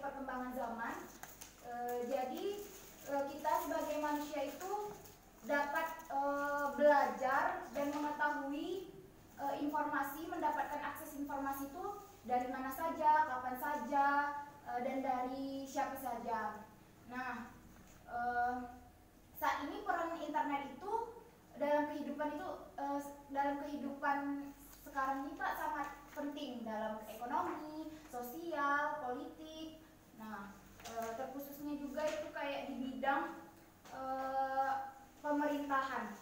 perkembangan zaman. Jadi kita sebagai manusia itu dapat belajar dan mengetahui informasi, mendapatkan akses informasi itu dari mana saja, kapan saja, dan dari siapa saja. Nah, saat ini peran internet itu dalam kehidupan sekarang ini Pak sangat penting dalam ekonomi, sosial, politik. Nah, terkhususnya juga itu kayak di bidang pemerintahan.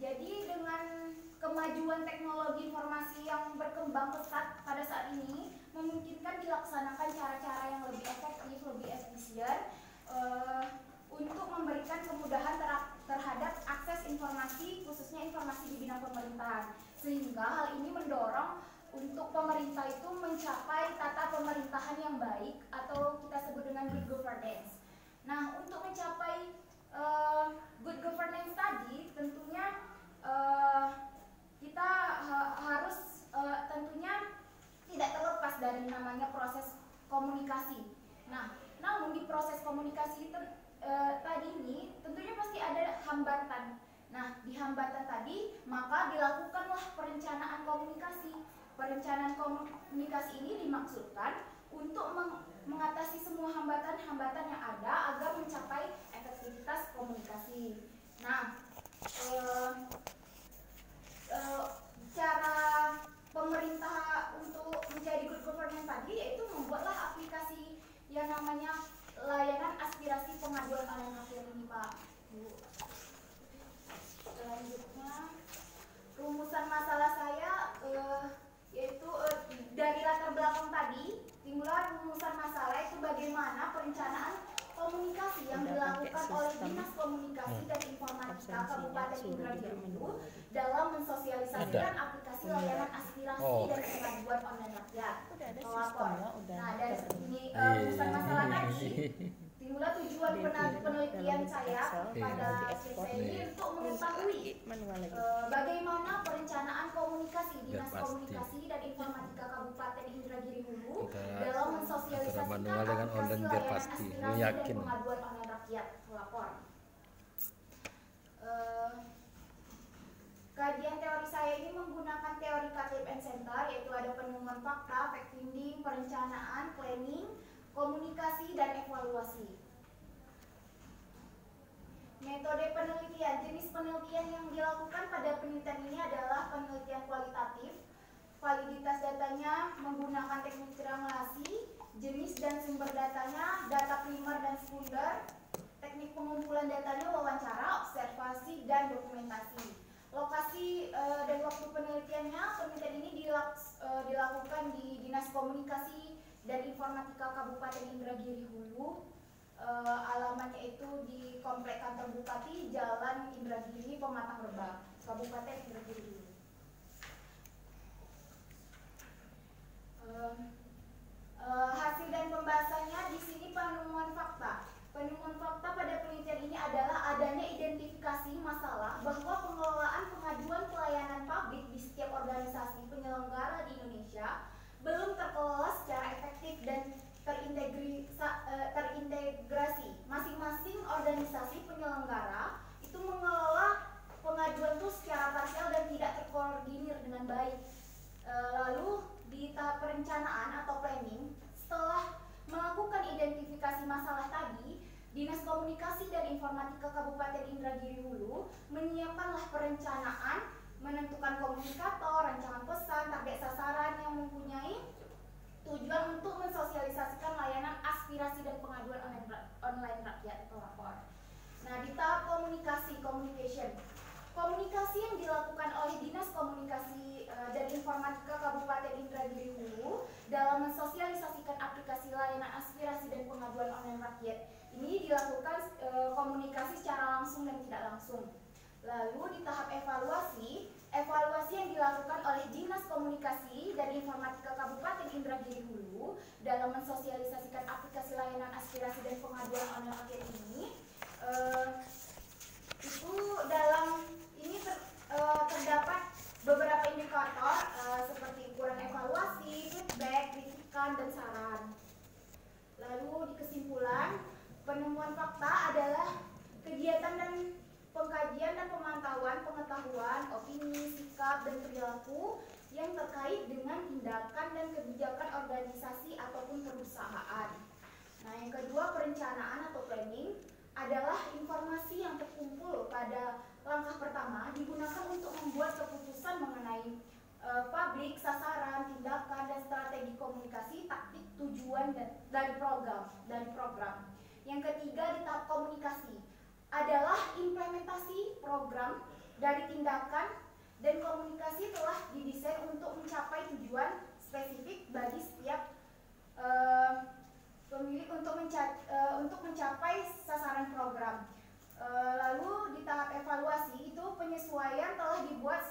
Jadi dengan kemajuan teknologi informasi yang berkembang pesat pada saat ini memungkinkan dilaksanakan cara-cara yang lebih efektif, lebih efisien untuk memberikan kemudahan terhadap akses informasi, khususnya informasi di bidang pemerintahan. Sehingga hal ini mendorong untuk pemerintah itu mencapai tata pemerintahan yang baik atau kita sebut dengan good governance. Nah, untuk mencapai good governance tadi tentunya kita harus tentunya tidak terlepas dari namanya proses komunikasi. Nah, namun di proses komunikasi tadi ini tentunya pasti ada hambatan. Nah, di hambatan tadi maka dilakukanlah perencanaan komunikasi. Perencanaan komunikasi ini dimaksudkan untuk mengatasi semua hambatan-hambatan yang ada agar mencapai efektivitas komunikasi. Nah, cara pemerintah untuk menjadi good governance tadi yaitu membuatlah aplikasi yang namanya layanan aspirasi pengaduan online rakyat ini Pak Bu. Selanjutnya rumusan masalah saya yaitu dari latar belakang tadi timbullah rumusan masalah itu bagaimana perencanaan komunikasi yang dilakukan oleh Dinas Komunikasi dan Informatika Kabupaten Indragiri dalam mensosialisasikan aplikasi layanan aspirasi dan pengaduan online rakyat. Nah, dari sini rumusan masalah tadi timbullah tujuan penelitian saya pada saya ini untuk mengetahui bagaimana perencanaan komunikasi Dinas Komunikasi dan Informatika Kabupaten Indragiri Hulu dalam mensosialisasikan aplikasi layanan aspirasi dan pengaduan online rakyat pelapor. Kajian teori saya ini menggunakan teori KTM Center, yaitu ada penemuan fakta, fact finding, perencanaan, planning, komunikasi, dan evaluasi. Metode penelitian, jenis penelitian yang dilakukan pada penelitian ini adalah penelitian kualitatif. Validitas datanya menggunakan teknik triangulasi, jenis dan sumber datanya data primer dan sekunder, teknik pengumpulan datanya wawancara, observasi, dan dokumentasi. Lokasi dan waktu penelitiannya, penelitian ini dilakukan di Dinas Komunikasi dan Informatika Kabupaten Indragiri Hulu. Alamatnya itu di Komplek Kantor Bupati, Jalan Indragiri, Pematang Rebah, Kabupaten Indragiri Hulu. Hasil dan pembahasannya di sini penemuan fakta. Penemuan fakta pada penelitian ini adalah adanya identifikasi masalah bahwa pengelolaan pengaduan pelayanan publik di setiap organisasi penyelenggara di Indonesia belum terkelola secara efektif dan terintegrasi. Masing-masing organisasi penyelenggara itu mengelola pengaduan itu secara parsial dan tidak terkoordinir dengan baik. Lalu di tahap perencanaan atau planning, setelah melakukan identifikasi masalah tadi, Dinas Komunikasi dan Informatika Kabupaten Indragiri Hulu menyiapkanlah perencanaan, menentukan komunikator, rancangan pesan, target sasaran yang mempunyai tujuan untuk mensosialisasikan layanan aspirasi dan pengaduan online rakyat atau lapor. Nah, di tahap komunikasi, komunikasi yang dilakukan oleh Dinas Komunikasi dan Informatika Kabupaten Indragiri Hulu dalam mensosialisasikan aplikasi layanan aspirasi dan pengaduan online rakyat ini dilakukan komunikasi secara langsung dan tidak langsung. Lalu di tahap evaluasi yang dilakukan oleh Dinas Komunikasi dan Informatika Kabupaten Indragiri Hulu dalam mensosialisasikan aplikasi layanan aspirasi dan pengaduan online rakyat ini itu dalam ini terdapat beberapa indikator seperti ukuran evaluasi, feedback, kritikan, dan saran. Lalu di kesimpulan, penemuan fakta adalah kegiatan dan pengkajian dan pemantauan pengetahuan, opini, sikap, dan perilaku yang terkait dengan tindakan dan kebijakan organisasi ataupun perusahaan. Nah, yang kedua, perencanaan atau planning adalah informasi yang terkumpul pada langkah pertama digunakan untuk membuat keputusan mengenai publik, sasaran, tindakan, dan strategi komunikasi, taktik, tujuan dari program. Yang ketiga, di tahap komunikasi adalah implementasi program dari tindakan dan komunikasi telah didesain untuk mencapai tujuan spesifik bagi setiap pemilik untuk mencapai sasaran program. Lalu di tahap evaluasi itu penyesuaian telah dibuat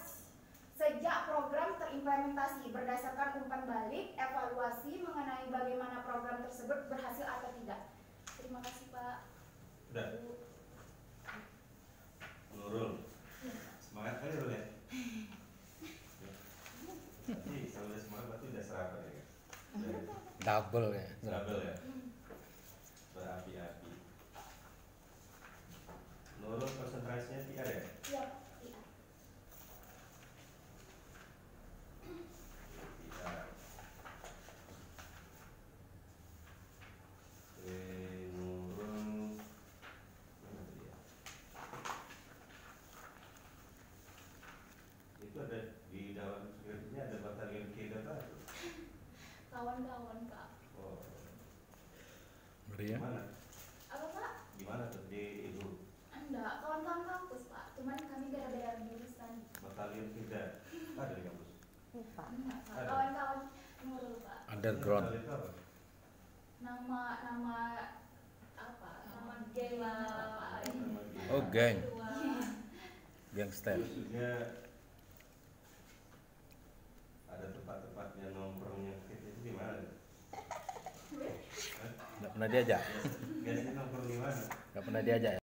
sejak program terimplementasi berdasarkan umpan balik evaluasi mengenai bagaimana program tersebut berhasil atau tidak. Terima kasih Pak. Udah. Nurul. Semangat kali Nurul ya. Nanti kalau udah semangat berarti udah serapan ya. Double ya. Double ya. Berapi-api. Nurul konsentrasinya PR ya? Iya. Itu ada di dalam skripnya ada batalion K berapa? Kawan-kawan Pak. Oh. Maria. Gimana? Apa Pak? Gimana tuh di itu? Enggak, kawan-kawan kampus Pak. Cuman kami beda-beda jurusan. Batalion K ada di kampus? Enggak Pak. Ada. Kawan-kawan Nurul Pak. Underground. Batalion itu apa? Nama apa? Nama geng Pak. Nama dia. Oh, geng. Gangster. Terus juga ada tempat-tempatnya nongkrongnya itu di mana? Nggak pernah diajak. Biasanya nongkrong di mana? Nggak pernah diajak.